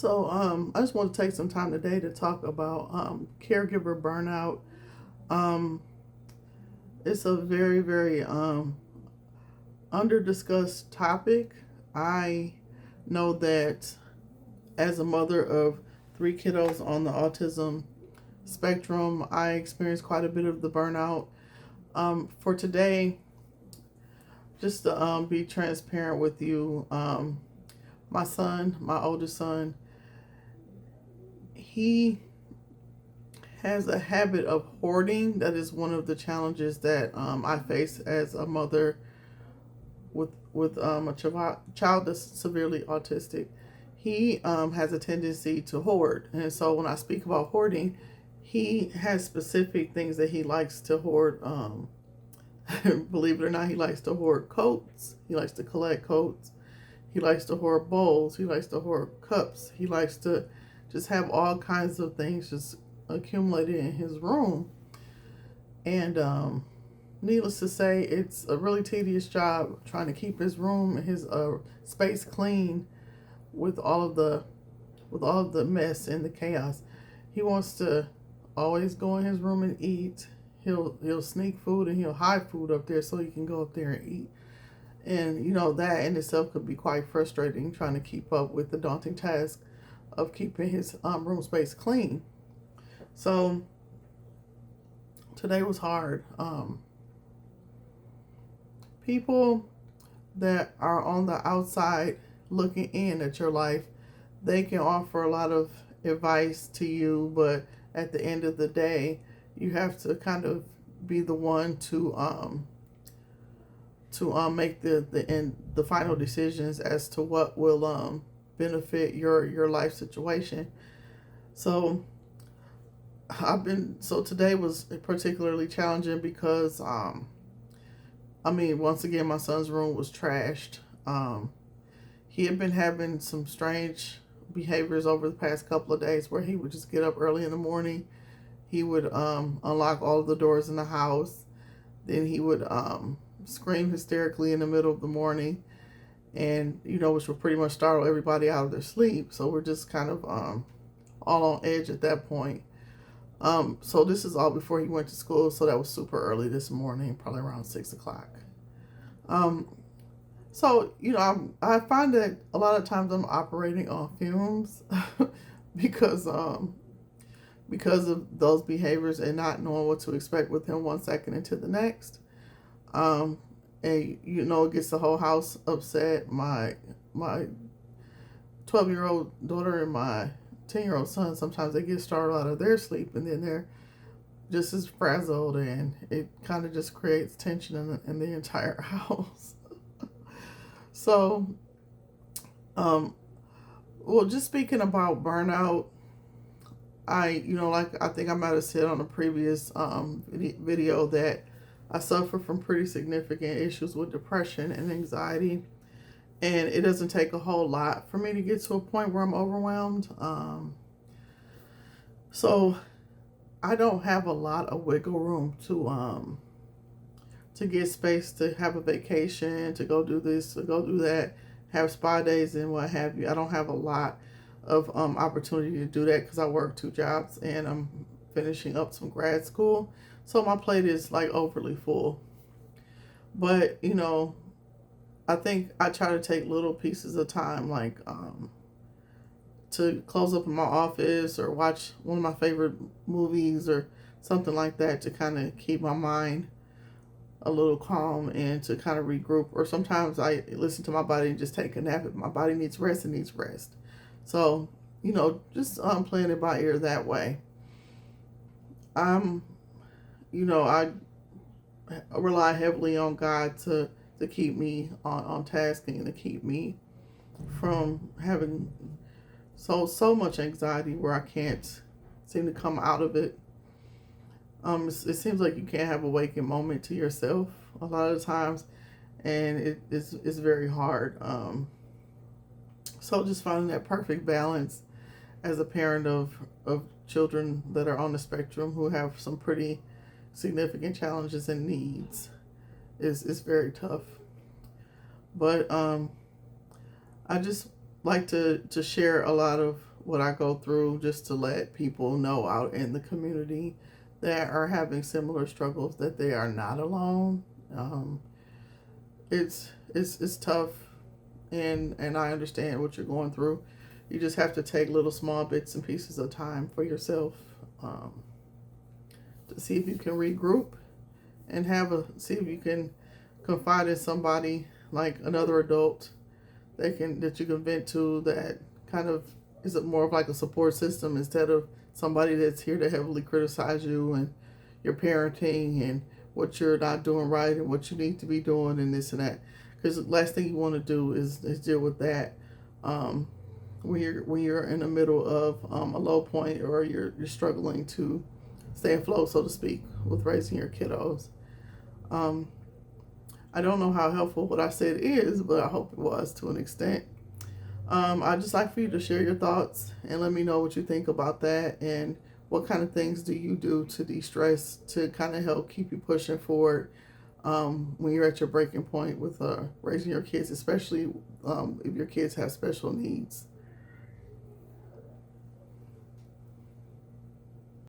I just want to take some time today to talk about caregiver burnout. Um, it's a very, very under discussed topic. I know that as a mother of three kiddos on the autism spectrum, I experienced quite a bit of the burnout. For today, just to be transparent with you, my son, my oldest son, he has a habit of hoarding. That is one of the challenges that I face as a mother with a child that's severely autistic. He has a tendency to hoard, and so when I speak about hoarding, he has specific things that he likes to hoard. Believe it or not, he likes to hoard coats. He likes to collect coats. He likes to hoard bowls. He likes to hoard cups. He likes to just have all kinds of things just accumulated in his room. And needless to say, it's a really tedious job trying to keep his room and his space clean with all of the mess and the chaos. He wants to always go in his room and eat. He'll sneak food and he'll hide food up there so he can go up there and eat. And that in itself could be quite frustrating, trying to keep up with the daunting task of keeping his room space clean. So today was hard. People that are on the outside looking in at your life, they can offer a lot of advice to you, but at the end of the day, you have to kind of be the one to make the final decisions as to what will benefit your life situation. So today was particularly challenging because once again my son's room was trashed. He had been having some strange behaviors over the past couple of days where he would just get up early in the morning. He would unlock all of the doors in the house. Then he would scream hysterically in the middle of the morning, and which would pretty much startle everybody out of their sleep. So we're just kind of all on edge at that point. So this is all before he went to school. So that was super early this morning, probably around 6 o'clock. I find that a lot of times I'm operating on fumes because of those behaviors and not knowing what to expect with him one second into the next. And it gets the whole house upset. My 12-year-old daughter and my 10-year-old son, sometimes they get startled out of their sleep and then they're just as frazzled, and it kind of just creates tension in the entire house. So, just speaking about burnout, I think I might have said on a previous video that I suffer from pretty significant issues with depression and anxiety, and it doesn't take a whole lot for me to get to a point where I'm overwhelmed. So I don't have a lot of wiggle room to get space to have a vacation, to go do this, to go do that, have spa days and what have you. I don't have a lot of opportunity to do that because I work two jobs and I'm finishing up some grad school. So my plate is like overly full. But, I think I try to take little pieces of time, like to close up in my office or watch one of my favorite movies or something like that to kind of keep my mind a little calm and to kind of regroup. Or sometimes I listen to my body and just take a nap. If my body needs rest, it needs rest. So, just playing it by ear that way. I rely heavily on God to keep me on task and to keep me from having so much anxiety where I can't seem to come out of it. It seems like you can't have a waking moment to yourself a lot of the times, and it's very hard. So just finding that perfect balance as a parent of children that are on the spectrum who have some pretty significant challenges and needs is very tough. But I just like to share a lot of what I go through, just to let people know out in the community that are having similar struggles that they are not alone. Um, it's tough, and I understand what you're going through. You just have to take little small bits and pieces of time for yourself, um, to see if you can regroup and see if you can confide in somebody, like another adult that you can vent to, that kind of is more of like a support system, instead of somebody that's here to heavily criticize you and your parenting and what you're not doing right and what you need to be doing and this and that. Because the last thing you want to do is deal with that, um, when you're in the middle of a low point, or you're struggling to stay afloat, so to speak, with raising your kiddos. Um, I don't know how helpful what I said is, but I hope it was to an extent. I'd just like for you to share your thoughts and let me know what you think about that, and what kind of things do you do to de-stress, to kind of help keep you pushing forward, when you're at your breaking point with raising your kids, especially if your kids have special needs.